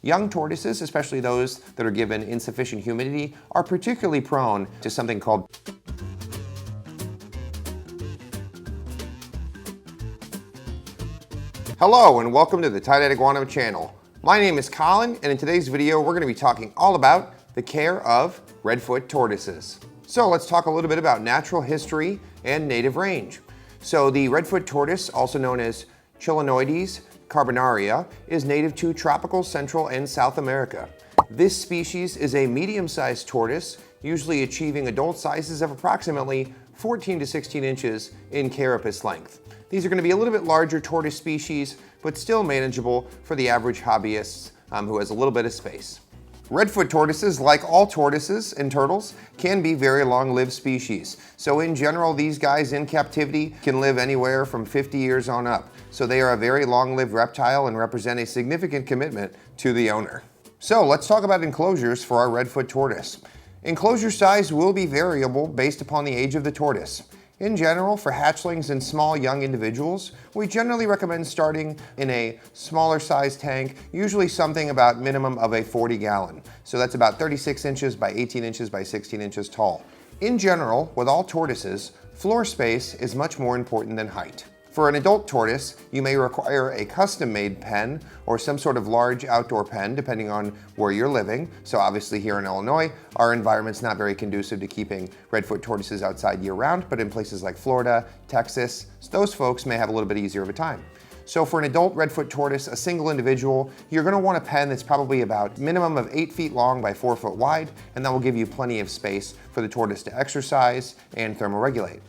Young tortoises, especially those that are given insufficient humidity, are particularly prone to something called Hello and welcome to the Tye-Dyed Iguana channel. My name is Collin, and in today's video we're going to be talking all about the care of Red Foot tortoises. So let's talk a little bit about natural history and native range. So the Red Foot tortoise, also known as Chilonoides carbonaria, is native to tropical Central and South America. This species is a medium-sized tortoise, usually achieving adult sizes of approximately 14 to 16 inches in carapace length. These are going to be a little bit larger tortoise species, but still manageable for the average hobbyist who has a little bit of space. Red foot tortoises, like all tortoises and turtles, can be very long-lived species. So in general, these guys in captivity can live anywhere from 50 years on up. So they are a very long-lived reptile and represent a significant commitment to the owner. So let's talk about enclosures for our red foot tortoise. Enclosure size will be variable based upon the age of the tortoise. In general, for hatchlings and small young individuals, we generally recommend starting in a smaller size tank, usually something about minimum of a 40-gallon. So that's about 36 inches by 18 inches by 16 inches tall. In general, with all tortoises, floor space is much more important than height. For an adult tortoise, you may require a custom-made pen or some sort of large outdoor pen, depending on where you're living. So obviously here in Illinois, our environment's not very conducive to keeping redfoot tortoises outside year-round, but in places like Florida, Texas, those folks may have a little bit easier of a time. So for an adult redfoot tortoise, a single individual, you're going to want a pen that's probably about minimum of 8 feet long by 4 foot wide, and that will give you plenty of space for the tortoise to exercise and thermoregulate.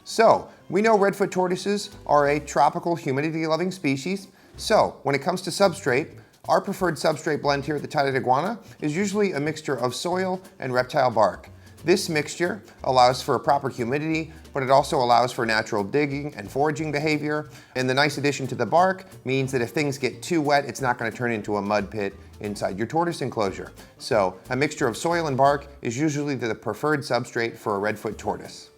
So, we know redfoot tortoises are a tropical humidity-loving species. So, when it comes to substrate, our preferred substrate blend here at the Tye-Dyed Iguana is usually a mixture of soil and reptile bark. This mixture allows for proper humidity, but it also allows for natural digging and foraging behavior. And the nice addition to the bark means that if things get too wet, it's not going to turn into a mud pit inside your tortoise enclosure. So, a mixture of soil and bark is usually the preferred substrate for a redfoot tortoise.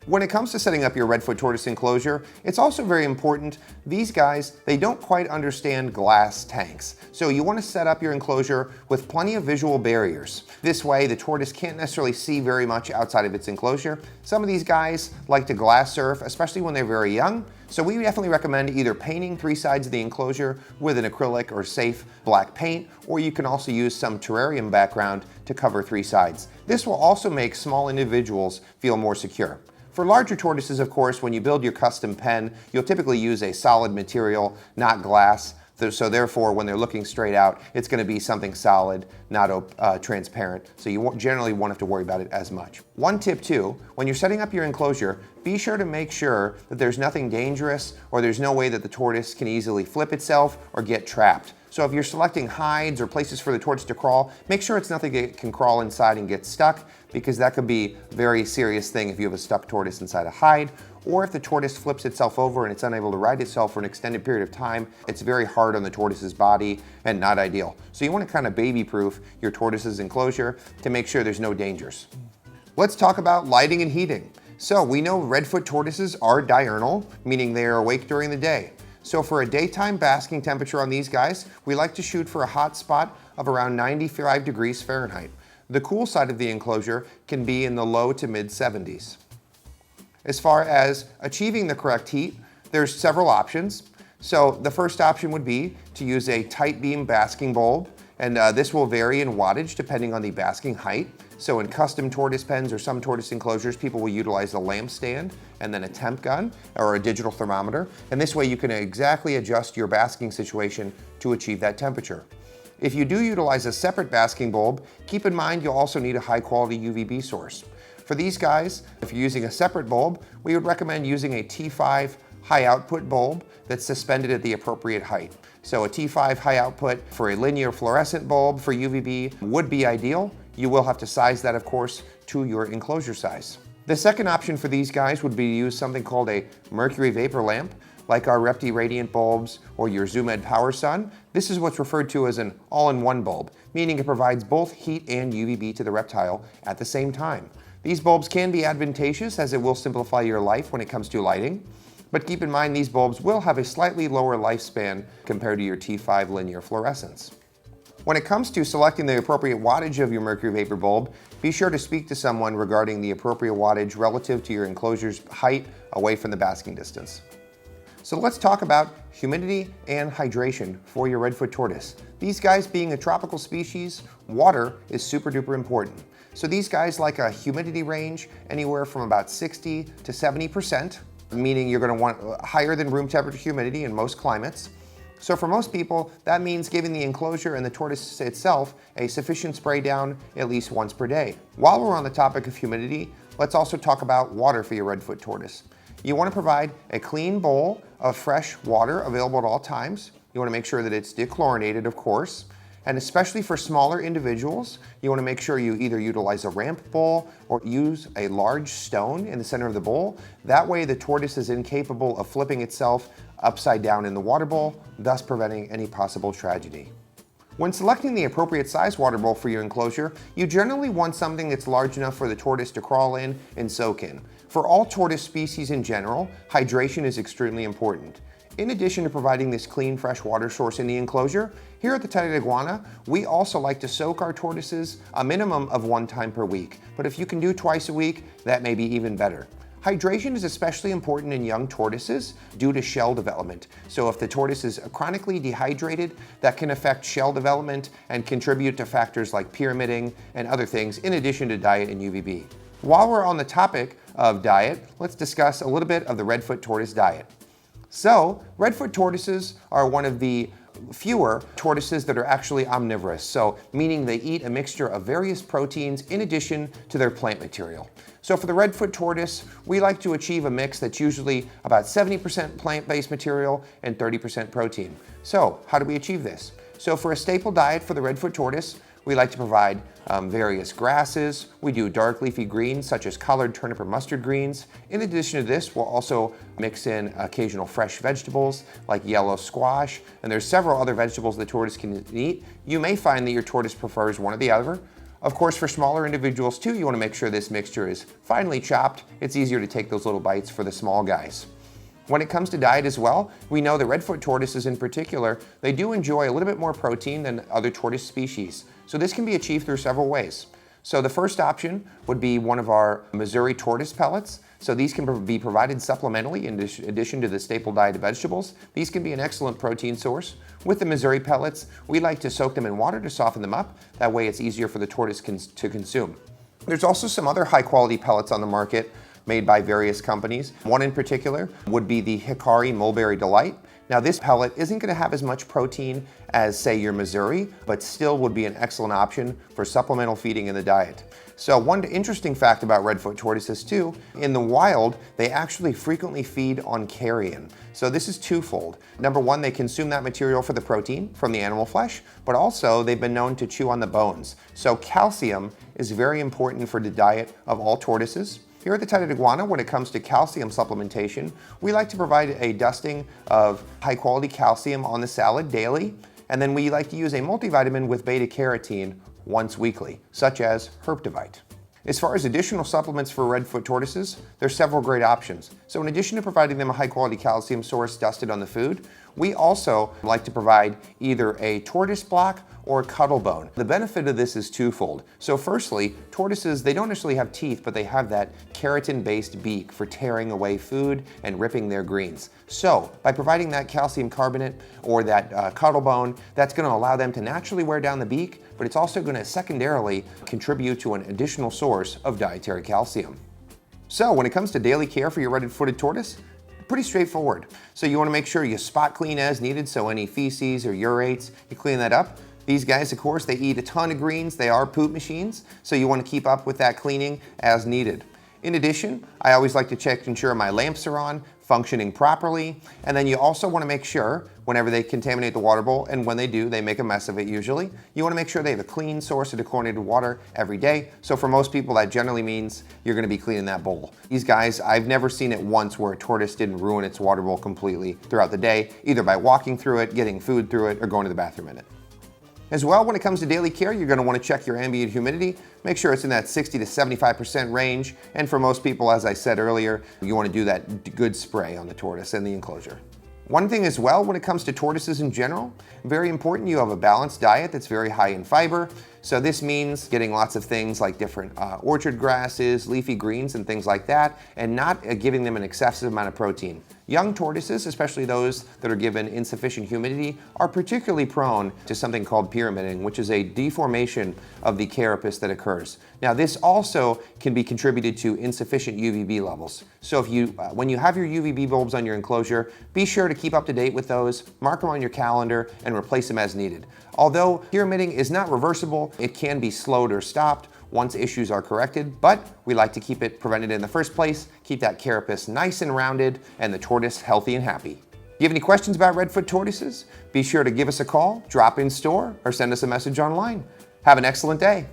When it comes to setting up your redfoot tortoise enclosure, it's also very important. These guys, they don't quite understand glass tanks. So you want to set up your enclosure with plenty of visual barriers. This way, the tortoise can't necessarily see very much outside of its enclosure. Some of these guys like to glass surf, especially when they're very young. So we definitely recommend either painting 3 sides of the enclosure with an acrylic or safe black paint, or you can also use some terrarium background to cover 3 sides. This will also make small individuals feel more secure. For larger tortoises, of course, when you build your custom pen, you'll typically use a solid material, not glass. So therefore, when they're looking straight out, it's going to be something solid, not transparent. So you generally won't have to worry about it as much. One tip too, when you're setting up your enclosure, be sure to make sure that there's nothing dangerous or there's no way that the tortoise can easily flip itself or get trapped. So if you're selecting hides or places for the tortoise to crawl, make sure it's nothing that can crawl inside and get stuck, because that could be a very serious thing if you have a stuck tortoise inside a hide, or if the tortoise flips itself over and it's unable to right itself for an extended period of time. It's very hard on the tortoise's body and not ideal. So you want to kind of baby-proof your tortoise's enclosure to make sure there's no dangers. Let's talk about lighting and heating. So we know redfoot tortoises are diurnal, meaning they are awake during the day. So for a daytime basking temperature on these guys, we like to shoot for a hot spot of around 95 degrees Fahrenheit. The cool side of the enclosure can be in the low to mid 70s. As far as achieving the correct heat, there's several options. So the first option would be to use a tight beam basking bulb, and this will vary in wattage depending on the basking height. So in custom tortoise pens or some tortoise enclosures, people will utilize a lamp stand and then a temp gun or a digital thermometer. And this way you can exactly adjust your basking situation to achieve that temperature. If you do utilize a separate basking bulb, keep in mind you'll also need a high quality UVB source. For these guys, if you're using a separate bulb, we would recommend using a T5 high output bulb that's suspended at the appropriate height. So a T5 high output for a linear fluorescent bulb for UVB would be ideal. You will have to size that, of course, to your enclosure size. The second option for these guys would be to use something called a mercury vapor lamp, like our Repti Radiant bulbs or your ZoomEd Power Sun. This is what's referred to as an all-in-one bulb, meaning it provides both heat and UVB to the reptile at the same time. These bulbs can be advantageous as it will simplify your life when it comes to lighting, but keep in mind these bulbs will have a slightly lower lifespan compared to your T5 linear fluorescents. When it comes to selecting the appropriate wattage of your mercury vapor bulb, be sure to speak to someone regarding the appropriate wattage relative to your enclosure's height away from the basking distance. So let's talk about humidity and hydration for your Red Foot Tortoise. These guys being a tropical species, water is super duper important. So these guys like a humidity range anywhere from about 60 to 70%, meaning you're going to want higher than room temperature humidity in most climates. So for most people, that means giving the enclosure and the tortoise itself a sufficient spray down at least once per day. While we're on the topic of humidity, let's also talk about water for your Red Foot Tortoise. You want to provide a clean bowl of fresh water available at all times. You want to make sure that it's dechlorinated, of course. And especially for smaller individuals, you want to make sure you either utilize a ramp bowl or use a large stone in the center of the bowl. That way the tortoise is incapable of flipping itself upside down in the water bowl, thus preventing any possible tragedy. When selecting the appropriate size water bowl for your enclosure, you generally want something that's large enough for the tortoise to crawl in and soak in. For all tortoise species in general, hydration is extremely important. In addition to providing this clean, fresh water source in the enclosure, here at the Tye-Dyed Iguana, we also like to soak our tortoises a minimum of 1 time per week. But if you can do twice a week, that may be even better. Hydration is especially important in young tortoises due to shell development. So if the tortoise is chronically dehydrated, that can affect shell development and contribute to factors like pyramiding and other things in addition to diet and UVB. While we're on the topic of diet, let's discuss a little bit of the Red Foot Tortoise diet. So, Red Foot tortoises are one of the fewer tortoises that are actually omnivorous, so meaning they eat a mixture of various proteins in addition to their plant material. So for the Red Foot Tortoise, we like to achieve a mix that's usually about 70% plant-based material and 30% protein. So how do we achieve this? So for a staple diet for the Red Foot Tortoise, we like to provide various grasses. We do dark leafy greens such as collard, turnip, or mustard greens. In addition to this, we'll also mix in occasional fresh vegetables like yellow squash, and there's several other vegetables the tortoise can eat. You may find that your tortoise prefers one or the other. Of course, for smaller individuals too, you want to make sure this mixture is finely chopped. It's easier to take those little bites for the small guys. When it comes to diet as well, we know that Red Foot tortoises in particular, they do enjoy a little bit more protein than other tortoise species. So this can be achieved through several ways. So the first option would be one of our Missouri tortoise pellets. So these can be provided supplementally in addition to the staple diet of vegetables. These can be an excellent protein source. With the Missouri pellets, we like to soak them in water to soften them up. That way it's easier for the tortoise to consume. There's also some other high quality pellets on the market made by various companies. One in particular would be the Hikari Mulberry Delight. Now this pellet isn't going to have as much protein as say your Missouri, but still would be an excellent option for supplemental feeding in the diet. So one interesting fact about Red Foot tortoises too, in the wild, they actually frequently feed on carrion. So this is twofold. Number one, they consume that material for the protein from the animal flesh, but also they've been known to chew on the bones. So calcium is very important for the diet of all tortoises. Here at the Tye-Dyed Iguana, when it comes to calcium supplementation, we like to provide a dusting of high quality calcium on the salad daily, and then we like to use a multivitamin with beta carotene once weekly, such as Herptivite. As far as additional supplements for Red Foot tortoises, there's several great options. So in addition to providing them a high quality calcium source dusted on the food, we also like to provide either a tortoise block or a cuddle bone. The benefit of this is twofold. So firstly, tortoises, they don't necessarily have teeth, but they have that keratin-based beak for tearing away food and ripping their greens. So by providing that calcium carbonate or that cuddle bone, that's going to allow them to naturally wear down the beak, but it's also going to secondarily contribute to an additional source of dietary calcium. So when it comes to daily care for your red-footed tortoise, pretty straightforward. So you want to make sure you spot clean as needed, so any feces or urates, you clean that up. These guys, of course, they eat a ton of greens. They are poop machines, so you want to keep up with that cleaning as needed. In addition, I always like to ensure my lamps are on, functioning properly, and then you also want to make sure whenever they contaminate the water bowl, and when they do, they make a mess of it usually, you want to make sure they have a clean source of dechlorinated water every day. So for most people, that generally means you're going to be cleaning that bowl. These guys, I've never seen it once where a tortoise didn't ruin its water bowl completely throughout the day, either by walking through it, getting food through it, or going to the bathroom in it. As well, when it comes to daily care, you're going to want to check your ambient humidity. Make sure it's in that 60 to 75% range. And for most people, as I said earlier, you want to do that good spray on the tortoise and the enclosure. One thing as well, when it comes to tortoises in general, very important, you have a balanced diet that's very high in fiber. So this means getting lots of things like different orchard grasses, leafy greens, and things like that, and not giving them an excessive amount of protein. Young tortoises, especially those that are given insufficient humidity, are particularly prone to something called pyramiding, which is a deformation of the carapace that occurs. Now, this also can be contributed to insufficient UVB levels. So when you have your UVB bulbs on your enclosure, be sure to keep up to date with those, mark them on your calendar, and replace them as needed. Although pyramiding is not reversible, it can be slowed or stopped once issues are corrected, but we like to keep it prevented in the first place, keep that carapace nice and rounded, and the tortoise healthy and happy. You have any questions about Red Foot tortoises? Be sure to give us a call, drop in store, or send us a message online. Have an excellent day.